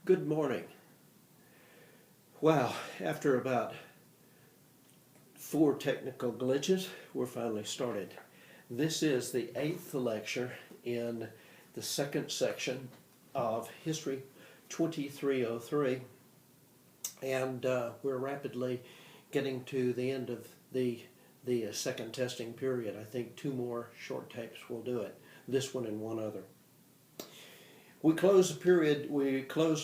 Good morning. Wow, after about 4 technical glitches, we're finally started. This is the 8th lecture in the second section of History 2303, and we're rapidly getting to the end of the second testing period. I think 2 more short tapes will do it, this one and one other. We closed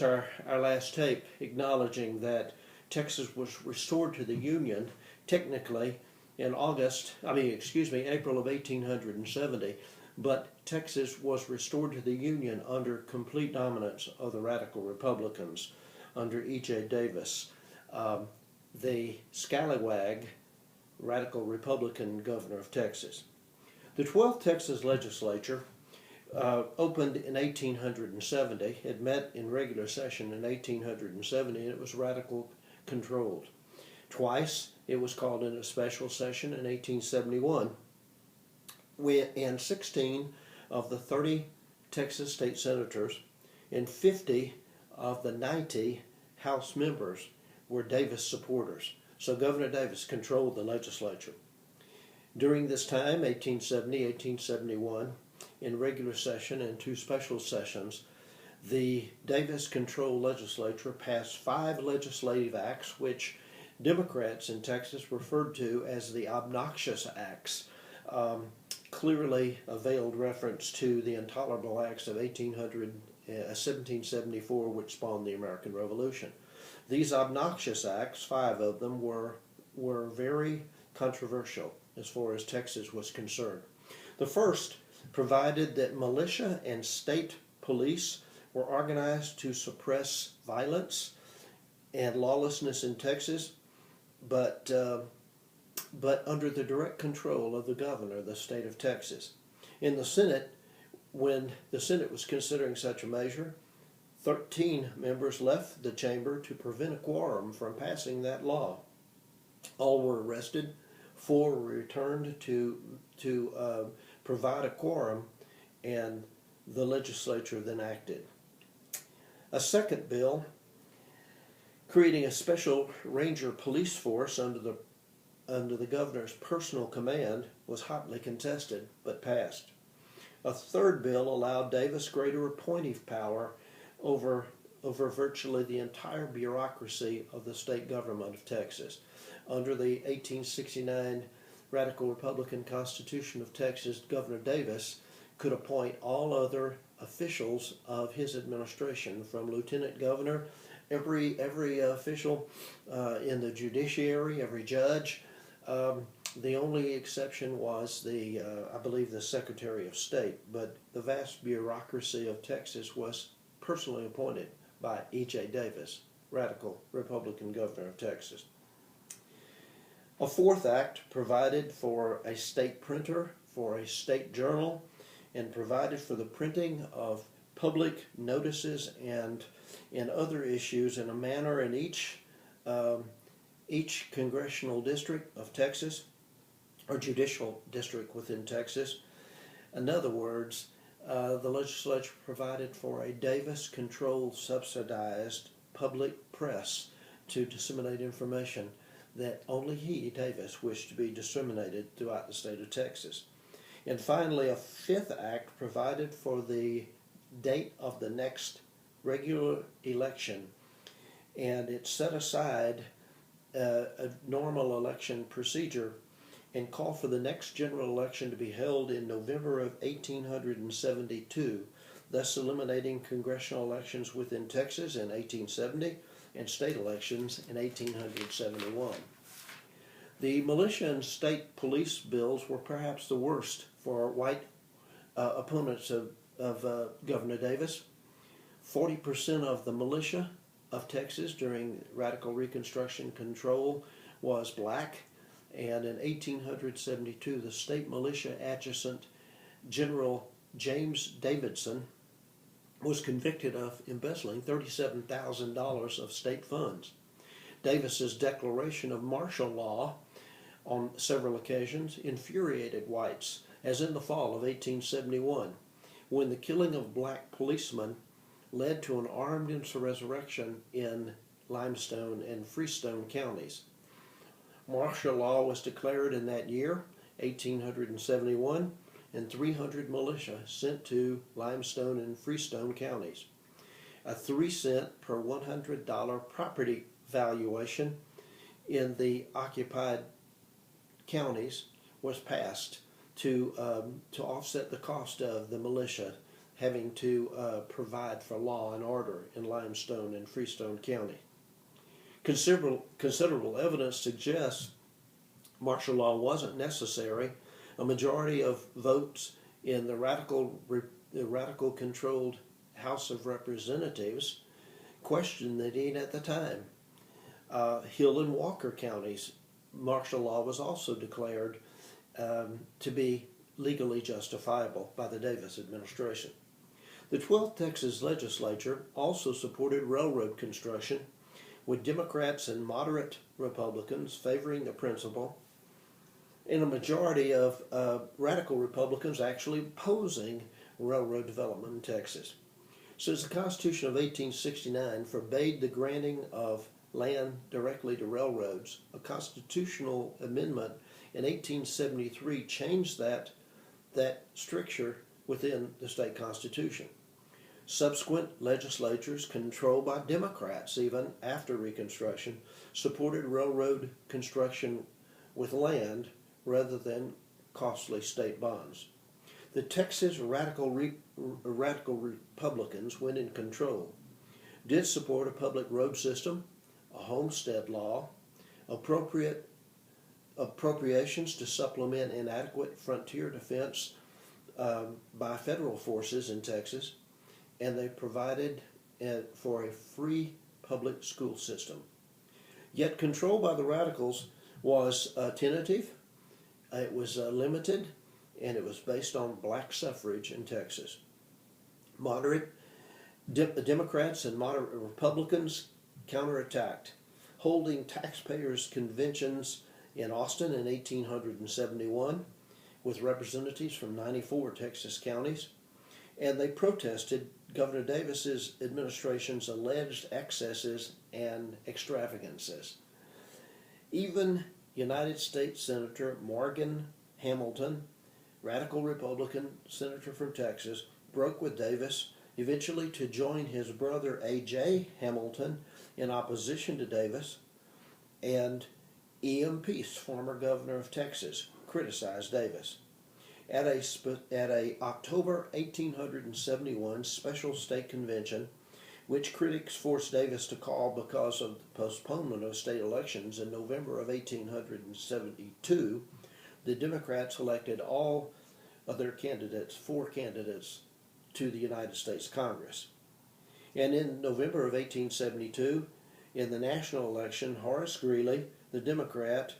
our last tape acknowledging that Texas was restored to the Union technically in April of 1870, but Texas was restored to the Union under complete dominance of the radical Republicans under E.J. Davis, the scallywag radical Republican governor of Texas. The 12th Texas legislature opened in 1870. It met in regular session in 1870, and it was radical controlled. Twice it was called in a special session in 1871. And 16 of the 30 Texas state senators and 50 of the 90 House members were Davis supporters. So Governor Davis controlled the legislature. During this time, 1870, 1871, in regular session and 2 special sessions, the Davis-controlled legislature passed 5 legislative acts which Democrats in Texas referred to as the obnoxious acts, clearly a veiled reference to the intolerable acts of 1774, which spawned the American Revolution. These obnoxious acts, 5 of them, were very controversial as far as Texas was concerned. The first provided that militia and state police were organized to suppress violence and lawlessness in Texas, but under the direct control of the governor of the state of Texas. In the Senate, when the Senate was considering such a measure, 13 members left the chamber to prevent a quorum from passing that law. All were arrested. 4 were returned to provide a quorum, and the legislature then acted. A second bill, creating a special ranger police force under the governor's personal command, was hotly contested but passed. A third bill allowed Davis greater appointive power over virtually the entire bureaucracy of the state government of Texas. Under the 1869 Radical Republican Constitution of Texas, Governor Davis could appoint all other officials of his administration, from lieutenant governor, every official in the judiciary, every judge. The only exception was I believe the Secretary of State, but the vast bureaucracy of Texas was personally appointed by E.J. Davis, radical Republican governor of Texas. A fourth act provided for a state printer, for a state journal, and provided for the printing of public notices and other issues in a manner in each congressional district of Texas, or judicial district within Texas. In other words, the legislature provided for a Davis-controlled, subsidized public press to disseminate information that only he, Davis, wished to be disseminated throughout the state of Texas. And finally, a fifth act provided for the date of the next regular election, and it set aside a normal election procedure and called for the next general election to be held in November of 1872, thus eliminating congressional elections within Texas in 1870 and state elections in 1871. The militia and state police bills were perhaps the worst for white opponents of Governor Davis. 40% of the militia of Texas during radical Reconstruction control was black, and in 1872 the state militia adjutant General James Davidson was convicted of embezzling $37,000 of state funds. Davis's declaration of martial law on several occasions infuriated whites, as in the fall of 1871, when the killing of black policemen led to an armed insurrection in Limestone and Freestone counties. Martial law was declared in that year, 1871, and 300 militia sent to Limestone and Freestone counties. A 3-cent per $100 property valuation in the occupied counties was passed to offset the cost of the militia having to provide for law and order in Limestone and Freestone County. Considerable evidence suggests martial law wasn't necessary. A majority of votes in the radical controlled House of Representatives questioned the need at the time. Hill and Walker counties, martial law was also declared to be legally justifiable by the Davis administration. The 12th Texas legislature also supported railroad construction, with Democrats and moderate Republicans favoring the principle, and a majority of radical Republicans actually opposing railroad development in Texas. Since the Constitution of 1869 forbade the granting of land directly to railroads, a constitutional amendment in 1873 changed that stricture within the state constitution. Subsequent legislatures, controlled by Democrats even after Reconstruction, supported railroad construction with land rather than costly state bonds. The Texas radical Republicans, when in control, did support a public road system, a homestead law, appropriations to supplement inadequate frontier defense by federal forces in Texas, and they provided for a free public school system. Yet control by the radicals was tentative, it was limited, and it was based on black suffrage in Texas. Moderate Democrats and moderate Republicans counterattacked, holding taxpayers' conventions in Austin in 1871 with representatives from 94 Texas counties, and they protested Governor Davis's administration's alleged excesses and extravagances. Even United States Senator Morgan Hamilton, radical Republican senator from Texas, broke with Davis, eventually to join his brother A.J. Hamilton in opposition to Davis, and E.M. Peace, former governor of Texas, criticized Davis. At a October 1871 special state convention, which critics forced Davis to call because of the postponement of state elections in November of 1872, the Democrats elected all of their candidates, 4 candidates, to the United States Congress. And in November of 1872, in the national election, Horace Greeley, the Democrat,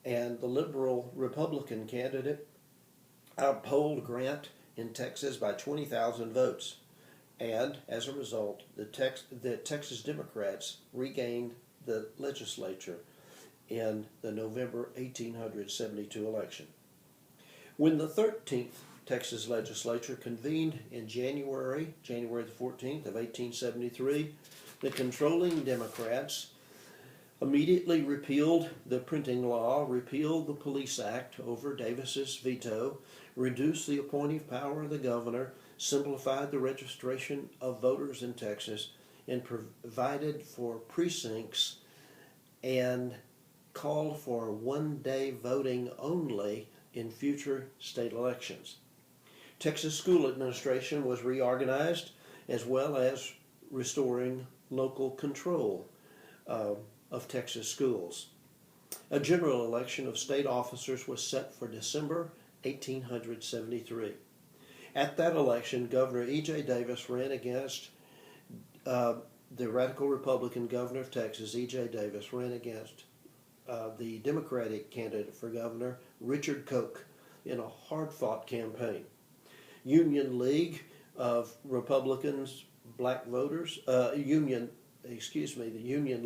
and the liberal Republican candidate outpolled Grant in Texas by 20,000 votes. And as a result, the Texas Democrats regained the legislature in the November 1872 election. When the 13th Texas legislature convened in January the 14th of 1873, the controlling Democrats immediately repealed the printing law, repealed the Police Act over Davis's veto, reduced the appointive power of the governor, simplified the registration of voters in Texas, and provided for precincts and called for one-day voting only in future state elections. Texas school administration was reorganized, as well as restoring local control of Texas schools. A general election of state officers was set for December 1873. At that election, Governor E.J. Davis ran against the radical Republican governor of Texas, E.J. Davis, ran against the Democratic candidate for governor, Richard Koch, in a hard-fought campaign. Union League of Republicans, black voters, the Union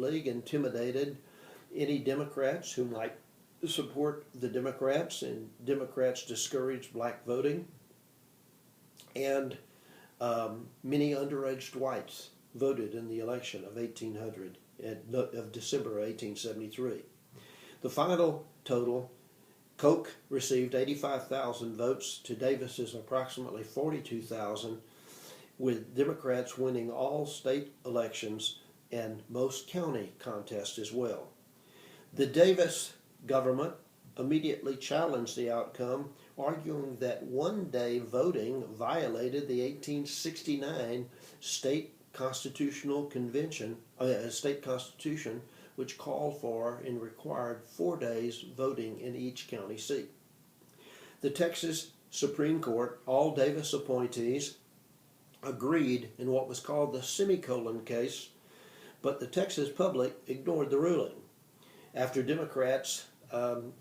League intimidated any Democrats who might support the Democrats, and Democrats discouraged black voting. And Many underage whites voted in the election of 1800 of December 1873. The final total, Koch received 85,000 votes to Davis's approximately 42,000, with Democrats winning all state elections and most county contests as well. The Davis government immediately challenged the outcome, arguing that one-day voting violated the 1869 state constitutional convention, state constitution, which called for and required 4 days voting in each county seat. The Texas Supreme Court, all Davis appointees, agreed in what was called the semicolon case, but the Texas public ignored the ruling. After Democrats had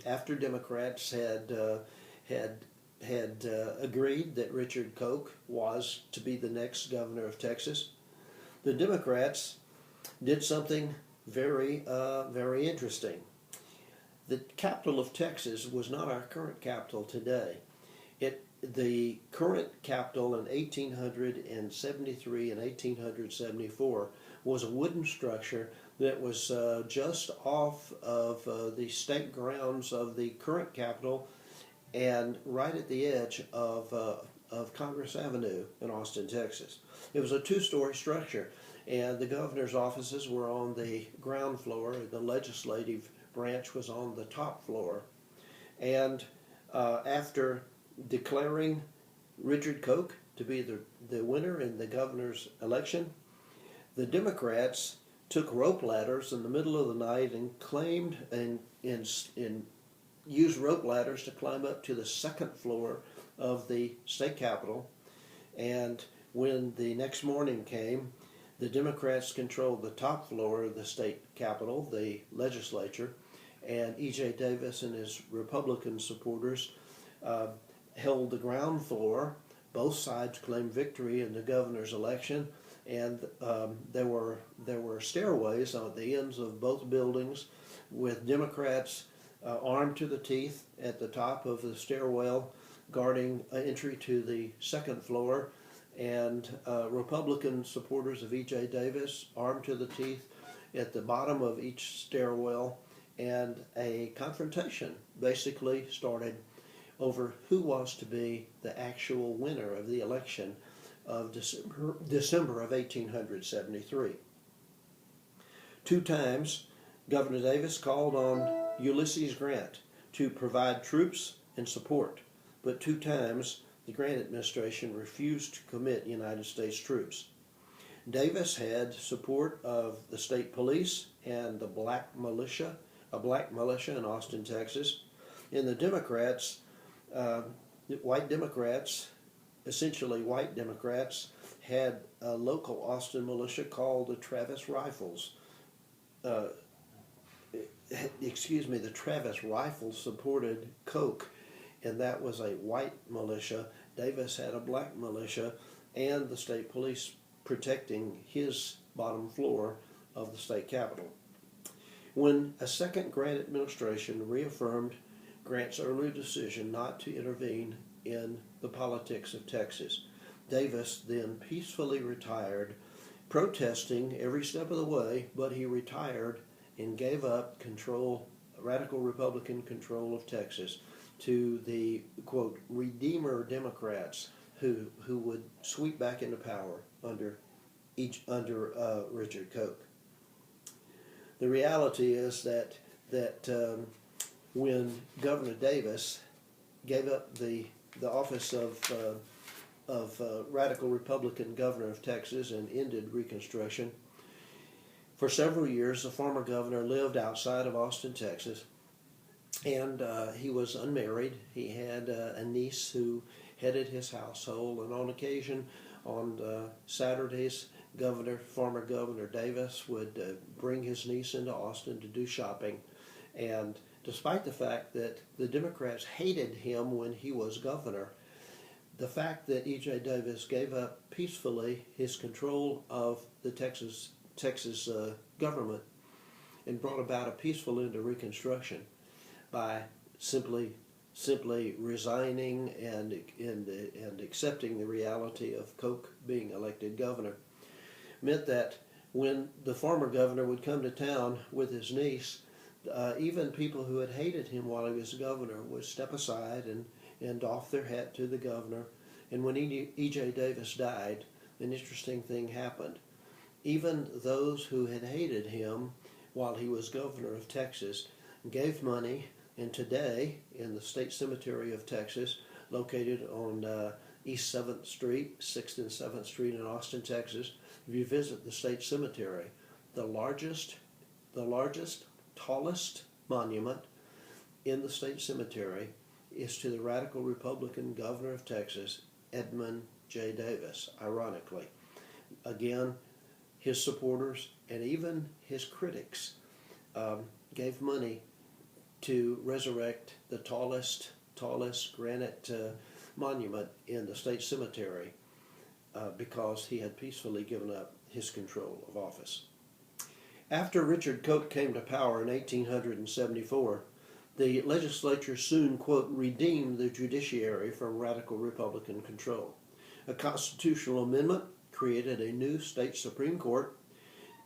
agreed that Richard Koch was to be the next governor of Texas, the Democrats did something very interesting. The capital of Texas was not our current capital today. The current capital in 1873 and 1874 was a wooden structure that was just off of the state grounds of the current capital and right at the edge of Congress Avenue in Austin, Texas. It was a two-story structure, and the governor's offices were on the ground floor. The legislative branch was on the top floor. And after declaring Richard Koch to be the winner in the governor's election, the Democrats took rope ladders in the middle of the night and claimed and used rope ladders to climb up to the second floor of the state capitol. And when the next morning came, the Democrats controlled the top floor of the state capitol, the legislature, and E.J. Davis and his Republican supporters held the ground floor. Both sides claimed victory in the governor's election, and there were stairways on the ends of both buildings with Democrats armed to the teeth at the top of the stairwell guarding entry to the second floor, and Republican supporters of E.J. Davis armed to the teeth at the bottom of each stairwell, and a confrontation basically started over who was to be the actual winner of the election of December of 1873. 2 times, Governor Davis called on Ulysses Grant to provide troops and support, but 2 times the Grant administration refused to commit United States troops. Davis had support of the state police and the black militia in Austin, Texas, and the Democrats, essentially white Democrats, had a local Austin militia called the Travis Rifles. The Travis Rifles supported Koch, and that was a white militia. Davis had a black militia and the state police protecting his bottom floor of the state capitol. When a second Grant administration reaffirmed Grant's earlier decision not to intervene in the politics of Texas, Davis then peacefully retired, protesting every step of the way, but he retired and gave up radical Republican control of Texas to the, quote, Redeemer Democrats who would sweep back into power under Richard Koch. The reality is that when Governor Davis gave up the office of radical Republican governor of Texas and ended Reconstruction, for several years the former governor lived outside of Austin, Texas, and he was unmarried. He had a niece who headed his household, and on occasion, on Saturdays, former Governor Davis would bring his niece into Austin to do shopping. And despite the fact that the Democrats hated him when he was governor, the fact that E.J. Davis gave up peacefully his control of the Texas government and brought about a peaceful end to Reconstruction by simply simply resigning and accepting the reality of Koch being elected governor, meant that when the former governor would come to town with his niece, even people who had hated him while he was governor would step aside and doff their hat to the governor. And when E.J. Davis died, an interesting thing happened. Even those who had hated him while he was governor of Texas gave money, and today in the State Cemetery of Texas, located on East 7th Street, 6th and 7th Street in Austin, Texas, if you visit the State Cemetery, the largest, tallest monument in the State Cemetery is to the radical Republican governor of Texas, Edmund J. Davis, ironically. Again, his supporters and even his critics gave money to resurrect the tallest granite monument in the State Cemetery because he had peacefully given up his control of office. After Richard Koch came to power in 1874, the legislature soon, quote, redeemed the judiciary from radical Republican control. A constitutional amendment created a new state Supreme Court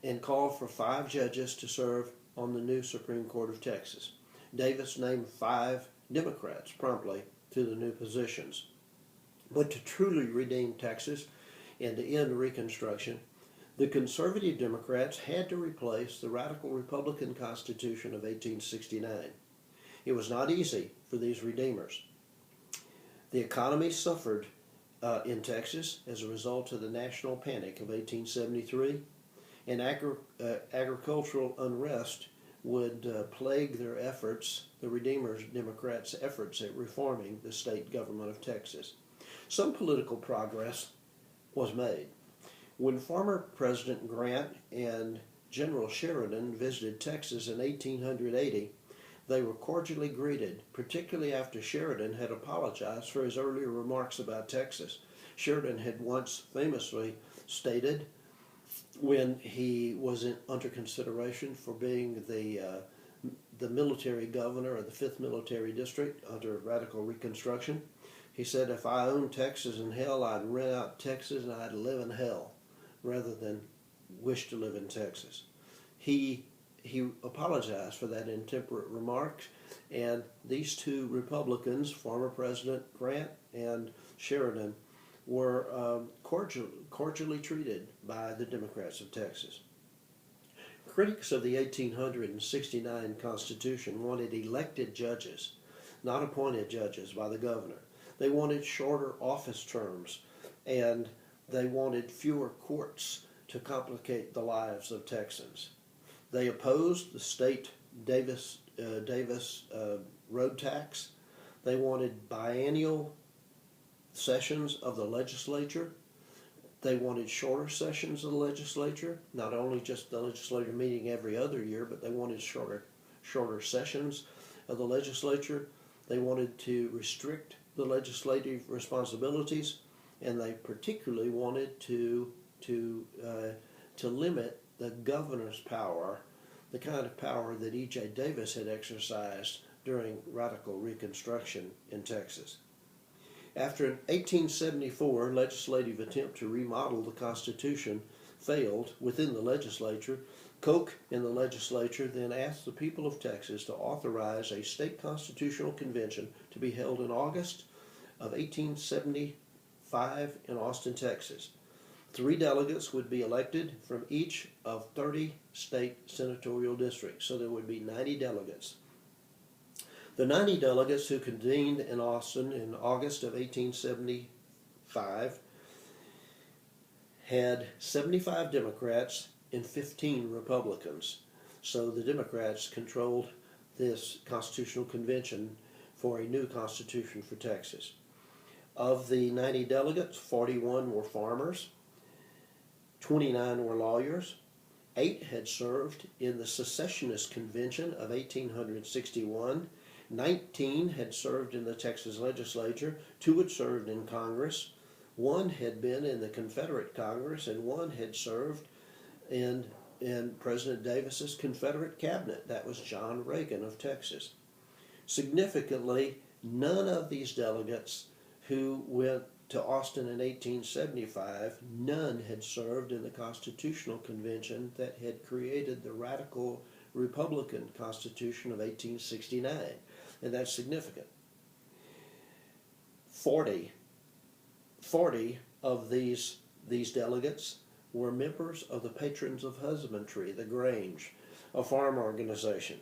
and called for 5 judges to serve on the new Supreme Court of Texas. Davis named 5 Democrats promptly to the new positions. But to truly redeem Texas and to end Reconstruction, the conservative Democrats had to replace the radical Republican Constitution of 1869. It was not easy for these redeemers. The economy suffered in Texas as a result of the national panic of 1873, and agricultural unrest would plague their efforts, the Redeemers Democrats' efforts at reforming the state government of Texas. Some political progress was made. When former President Grant and General Sheridan visited Texas in 1880, they were cordially greeted, particularly after Sheridan had apologized for his earlier remarks about Texas. Sheridan had once famously stated, when he was under consideration for being the military governor of the 5th Military District under radical Reconstruction, he said, if I owned Texas in hell, I'd rent out Texas and I'd live in hell rather than wish to live in Texas. He apologized for that intemperate remark, and these 2 Republicans, former President Grant and Sheridan, were cordially treated by the Democrats of Texas. Critics of the 1869 Constitution wanted elected judges, not appointed judges by the governor. They wanted shorter office terms, and they wanted fewer courts to complicate the lives of Texans. They opposed the state Davis road tax. They wanted biennial sessions of the legislature. They wanted shorter sessions of the legislature, not only just the legislature meeting every other year, but they wanted shorter sessions of the legislature. They wanted to restrict the legislative responsibilities, and they particularly wanted to limit the governor's power, the kind of power that E.J. Davis had exercised during radical Reconstruction in Texas. After an 1874 legislative attempt to remodel the Constitution failed within the legislature, Koch and the legislature then asked the people of Texas to authorize a state constitutional convention to be held in August of 1875 in Austin, Texas. 3 delegates would be elected from each of 30 state senatorial districts, so there would be 90 delegates. The 90 delegates who convened in Austin in August of 1875 had 75 Democrats and 15 Republicans. So the Democrats controlled this constitutional convention for a new constitution for Texas. Of the 90 delegates, 41 were farmers, 29 were lawyers, 8 had served in the Secessionist Convention of 1861, 19 had served in the Texas legislature, 2 had served in Congress, 1 had been in the Confederate Congress, and 1 had served in President Davis's Confederate cabinet. That was John Reagan of Texas. Significantly, None of these delegates who went to Austin in 1875, none had served in the Constitutional Convention that had created the radical Republican Constitution of 1869, and that's significant. 40 of these delegates were members of the Patrons of Husbandry, the Grange, a farm organization.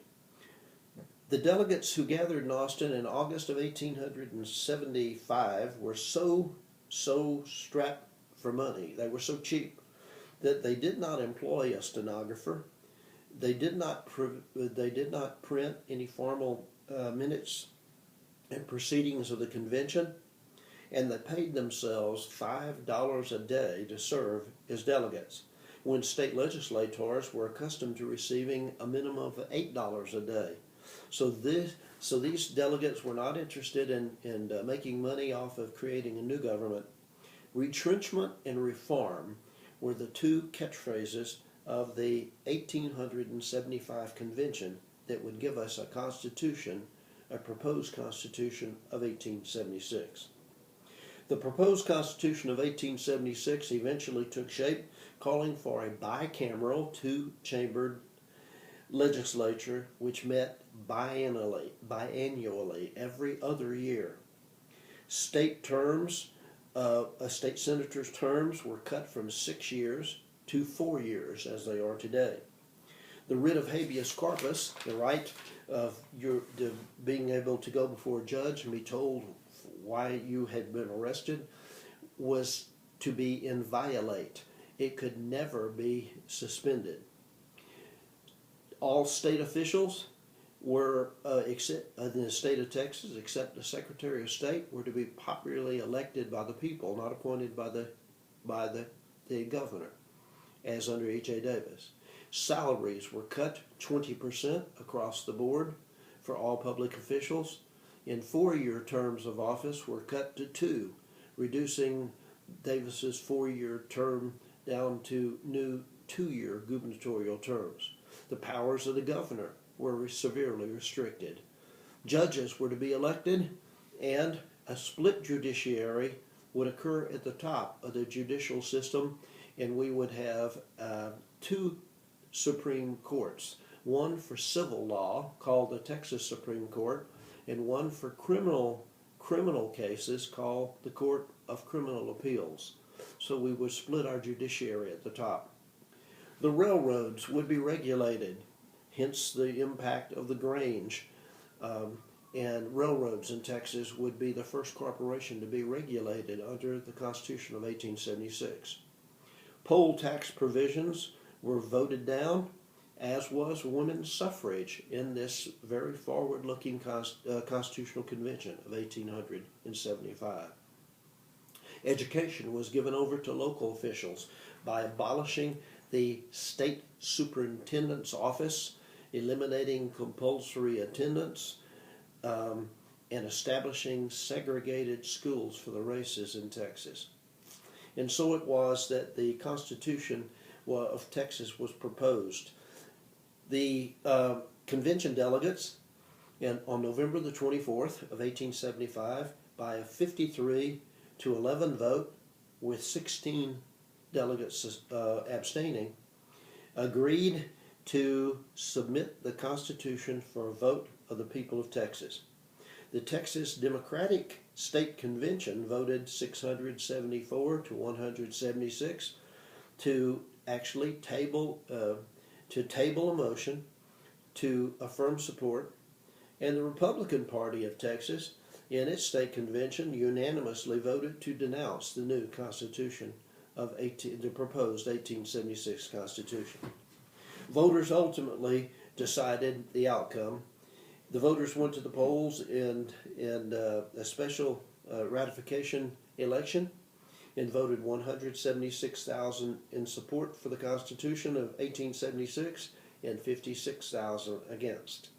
The delegates who gathered in Austin in August of 1875 were so strapped for money, they were so cheap, that they did not employ a stenographer. They did not print any formal minutes and proceedings of the convention, and they paid themselves $5 a day to serve as delegates, when state legislators were accustomed to receiving a minimum of $8 a day. So these delegates were not interested in making money off of creating a new government. Retrenchment and reform were the two catchphrases of the 1875 convention that would give us a constitution, a proposed constitution of 1876. The proposed Constitution of 1876 eventually took shape, calling for a bicameral, two-chambered legislature which met biannually, every other year. State terms, state senators' terms were cut from 6 years to 4 years, as they are today. The writ of habeas corpus, the right of being able to go before a judge and be told why you had been arrested, was to be inviolate. It could never be suspended. All state officials were, in the state of Texas, except the Secretary of State, were to be popularly elected by the people, not appointed by the governor, as under H.A. Davis. Salaries were cut 20% across the board for all public officials, and 4-year terms of office were cut to 2, reducing Davis's 4-year term down to new 2-year gubernatorial terms. The powers of the governor were severely restricted. Judges were to be elected, and a split judiciary would occur at the top of the judicial system, and we would have 2 Supreme Courts, one for civil law called the Texas Supreme Court, and one for criminal cases called the Court of Criminal Appeals. So we would split our judiciary at the top. The railroads would be regulated, hence the impact of the Grange. And railroads in Texas would be the first corporation to be regulated under the Constitution of 1876. Poll tax provisions were voted down, as was women's suffrage in this very forward-looking Constitutional Convention of 1875. Education was given over to local officials by abolishing the state superintendent's office, eliminating compulsory attendance, and establishing segregated schools for the races in Texas. And so it was that the Constitution of Texas was proposed. The convention delegates, on November the 24th of 1875, by a 53-11 vote, with 16 delegates abstaining, agreed to submit the Constitution for a vote of the people of Texas. The Texas Democratic State Convention voted 674 to 176 to actually table a motion to affirm support, and the Republican Party of Texas, in its state convention, unanimously voted to denounce the new Constitution of the proposed 1876 Constitution. Voters ultimately decided the outcome. The voters went to the polls in a special ratification election and voted 176,000 in support for the Constitution of 1876 and 56,000 against.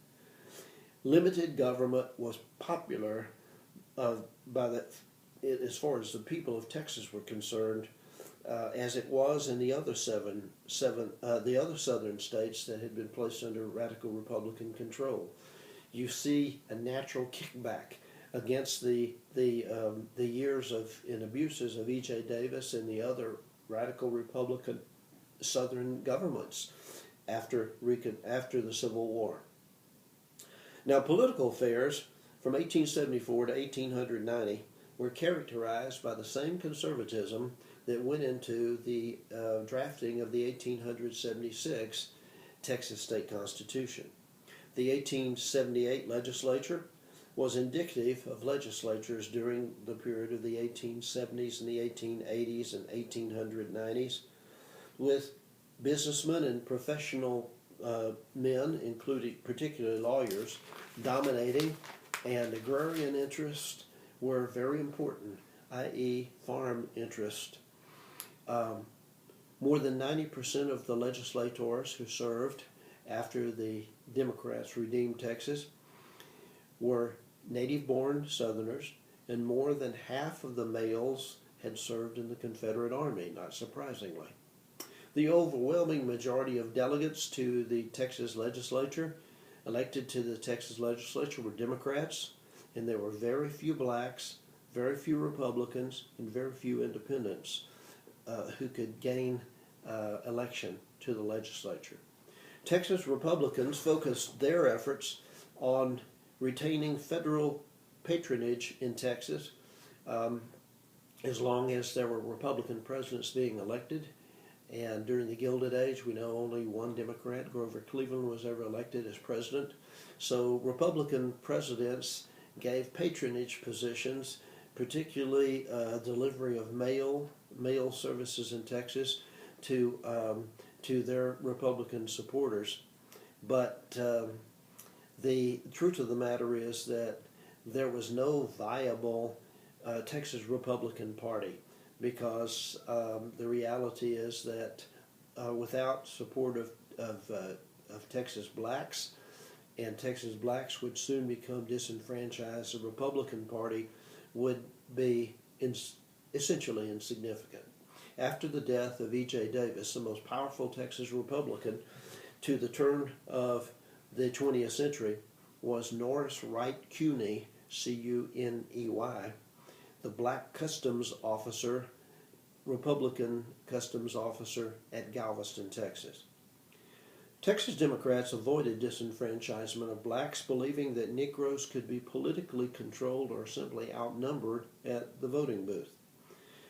Limited government was popular as far as the people of Texas were concerned, as it was in the other the other southern states that had been placed under radical Republican control. You see a natural kickback against the years of and abuses of E.J. Davis and the other radical Republican Southern governments after the Civil War. Now, political affairs from 1874 to 1890 were characterized by the same conservatism that went into the drafting of the 1876 Texas State Constitution. The 1878 legislature was indicative of legislatures during the period of the 1870s and the 1880s and 1890s, with businessmen and professional men, including particularly lawyers, dominating, and agrarian interests were very important, i.e. farm interest. More than 90% of the legislators who served after the Democrats redeemed Texas were native-born Southerners, and more than half of the males had served in the Confederate Army, not surprisingly. The overwhelming majority of delegates to the Texas legislature, elected to the Texas legislature, were Democrats, and there were very few blacks, very few Republicans, and very few independents who could gain election to the legislature. Texas Republicans focused their efforts on retaining federal patronage in Texas as long as there were Republican presidents being elected. And during the Gilded Age, we know only one Democrat, Grover Cleveland, was ever elected as president. So Republican presidents gave patronage positions, particularly delivery of mail services in Texas, to their Republican supporters. But the truth of the matter is that there was no viable Texas Republican Party, because the reality is that without support of Texas blacks, and Texas blacks would soon become disenfranchised, the Republican Party would be essentially insignificant. After the death of E.J. Davis, the most powerful Texas Republican to the turn of the 20th century was Norris Wright Cuney, C-U-N-E-Y, the black customs officer, Republican customs officer at Galveston, Texas. Texas Democrats avoided disenfranchisement of blacks, believing that Negroes could be politically controlled or simply outnumbered at the voting booth.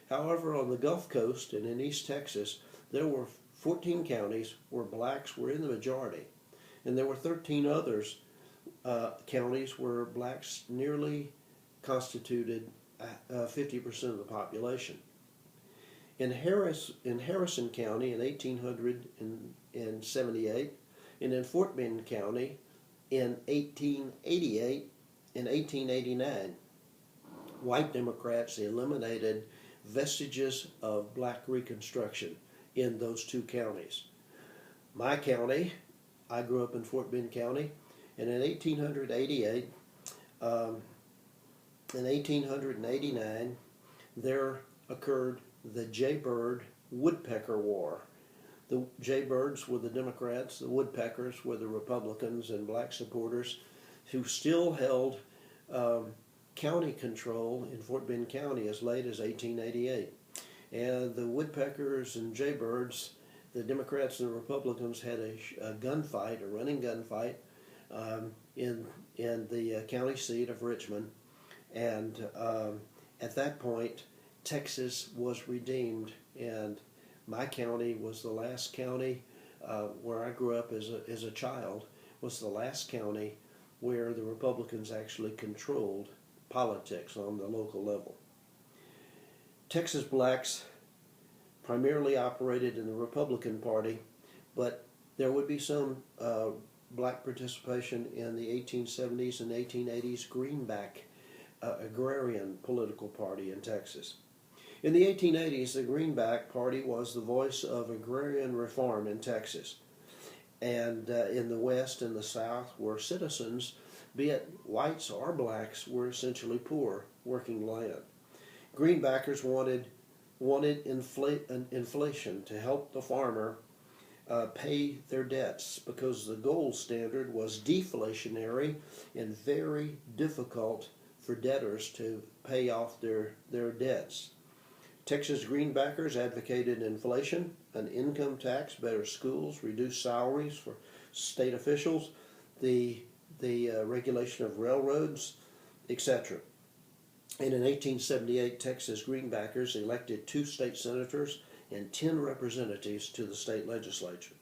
However, on the Gulf Coast and in East Texas, there were 14 counties where blacks were in the majority, and there were 13 others counties where blacks nearly constituted 50% of the population. In Harrison County in 1878, and in Fort Bend County in 1888 and 1889, white Democrats eliminated vestiges of black Reconstruction in those two counties. My county, I grew up in Fort Bend County, and in 1888 and 1889, there occurred the Jaybird Woodpecker War. The Jaybirds were the Democrats, the Woodpeckers were the Republicans and black supporters who still held county control in Fort Bend County as late as 1888. And the Woodpeckers and Jaybirds, the Democrats and the Republicans, had a gunfight, a running gunfight, in the county seat of Richmond. And at that point, Texas was redeemed, and my county was the last county where I grew up as a child, was the last county where the Republicans actually controlled politics on the local level. Texas blacks primarily operated in the Republican Party, but there would be some black participation in the 1870s and 1880s Greenback agrarian political party in Texas. In the 1880s, the Greenback Party was the voice of agrarian reform in Texas. And in the West and the South, where citizens, be it whites or blacks, were essentially poor, working land. Greenbackers wanted inflation to help the farmer pay their debts, because the gold standard was deflationary and very difficult for debtors to pay off their debts. Texas Greenbackers advocated inflation, an income tax, better schools, reduced salaries for state officials, the regulation of railroads, etc. And in 1878, Texas Greenbackers elected 2 state senators and 10 representatives to the state legislature.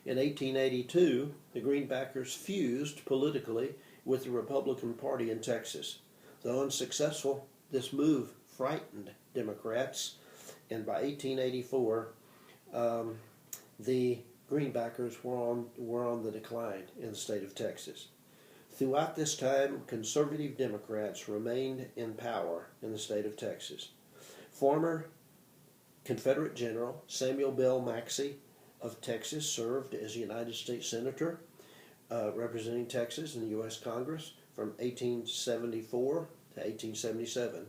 In 1882, the Greenbackers fused politically with the Republican Party in Texas. Though unsuccessful, this move frightened Democrats, and by 1884, the Greenbackers were on the decline in the state of Texas. Throughout this time, conservative Democrats remained in power in the state of Texas. Former Confederate General Samuel Bell Maxey of Texas served as a United States Senator representing Texas in the U.S. Congress from 1874 to 1877.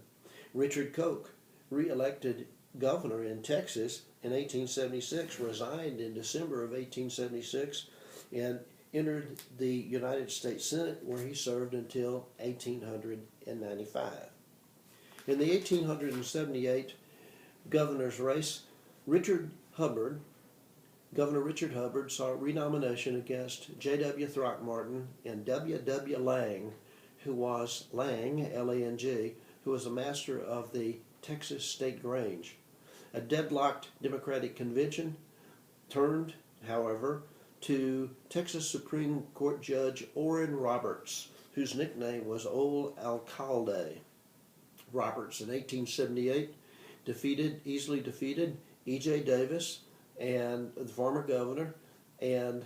Richard Koch, re-elected governor in Texas in 1876, resigned in December of 1876 and entered the United States Senate, where he served until 1895. In the 1878 governor's race, Governor Richard Hubbard sought renomination against J.W. Throckmorton and W.W. Lang, who was Lang, L-A-N-G, who was a master of the Texas State Grange. A deadlocked Democratic convention turned, however, to Texas Supreme Court Judge Orrin Roberts, whose nickname was Old Alcalde. Roberts in 1878 easily defeated E.J. Davis and the former governor and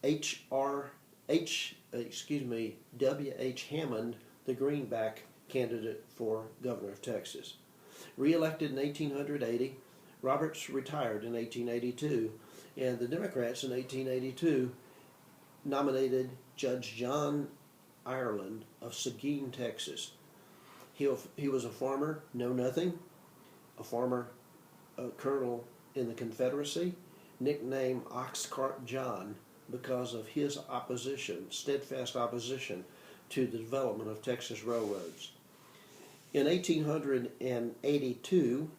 W.H. Hammond, the Greenback candidate for governor of Texas. Re-elected in 1880, Roberts retired in 1882, and the Democrats in 1882 nominated Judge John Ireland of Seguin, Texas. He was a farmer, know-nothing, a former colonel in the Confederacy, nicknamed Oxcart John because of his steadfast opposition to the development of Texas railroads. In 1882,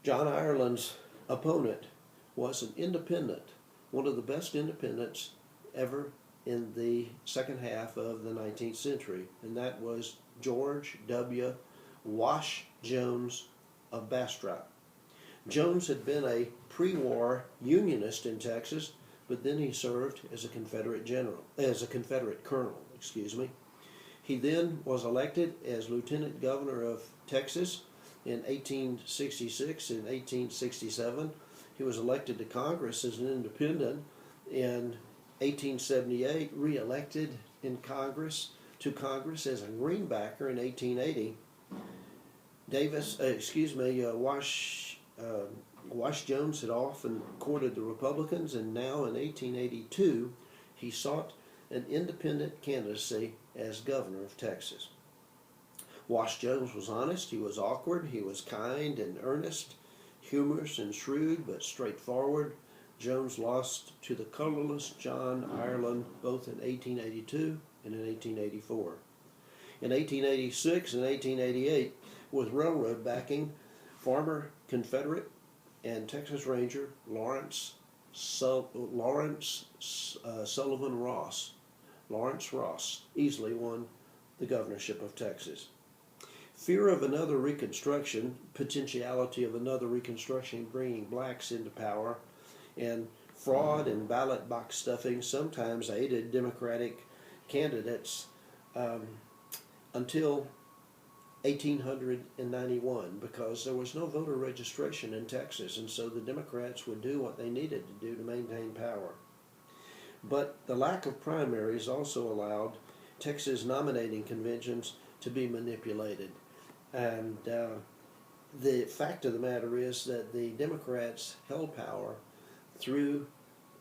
John Ireland's opponent was an independent, one of the best independents ever in the second half of the 19th century, and that was George W. Wash Jones of Bastrop. Jones had been a pre-war Unionist in Texas, but then he served as a Confederate colonel. He then was elected as Lieutenant Governor of Texas in 1866 and 1867. He was elected to Congress as an independent in 1878, re-elected to Congress as a Greenbacker in 1880. Wash Jones had often courted the Republicans, and now in 1882 he sought an independent candidacy as governor of Texas. Wash Jones was honest, he was awkward, he was kind and earnest, humorous and shrewd, but straightforward. Jones lost to the colorless John Ireland both in 1882 and in 1884. In 1886 and 1888, with railroad backing, former Confederate and Texas Ranger Lawrence Ross easily won the governorship of Texas. Fear of another Reconstruction, potentiality of another Reconstruction bringing blacks into power, and fraud and ballot box stuffing sometimes aided Democratic candidates until 1891, because there was no voter registration in Texas, and so the Democrats would do what they needed to do to maintain power. But the lack of primaries also allowed Texas nominating conventions to be manipulated. And the fact of the matter is that the Democrats held power through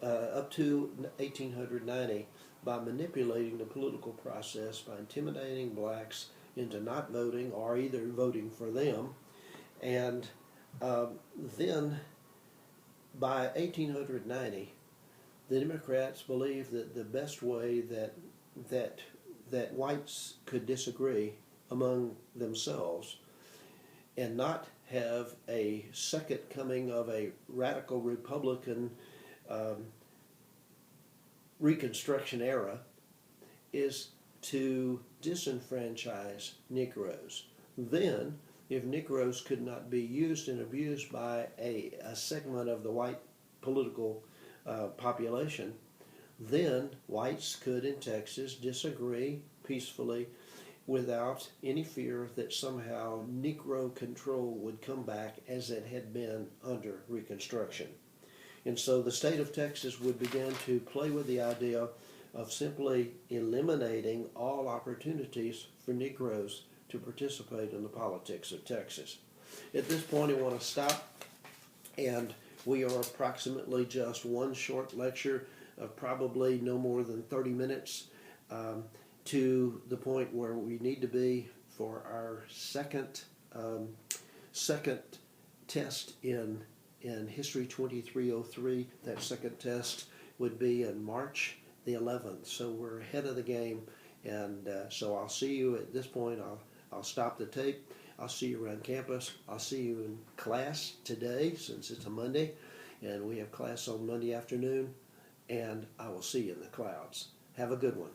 up to 1890 by manipulating the political process, by intimidating blacks into not voting or either voting for them. And then by 1890, the Democrats believed that the best way that that whites could disagree among themselves and not have a second coming of a radical Republican Reconstruction era is to disenfranchise Negroes. Then, if Negroes could not be used and abused by a segment of the white political population, then whites could in Texas disagree peacefully without any fear that somehow Negro control would come back as it had been under Reconstruction. And so the state of Texas would begin to play with the idea of simply eliminating all opportunities for Negroes to participate in the politics of Texas. At this point, I want to stop, and we are approximately just one short lecture of probably no more than 30 minutes to the point where we need to be for our second test in History 2303. That second test would be in March the 11th. So we're ahead of the game, and so I'll see you at this point. I'll stop the tape. I'll see you around campus. I'll see you in class today, since it's a Monday, and we have class on Monday afternoon, and I will see you in the clouds. Have a good one.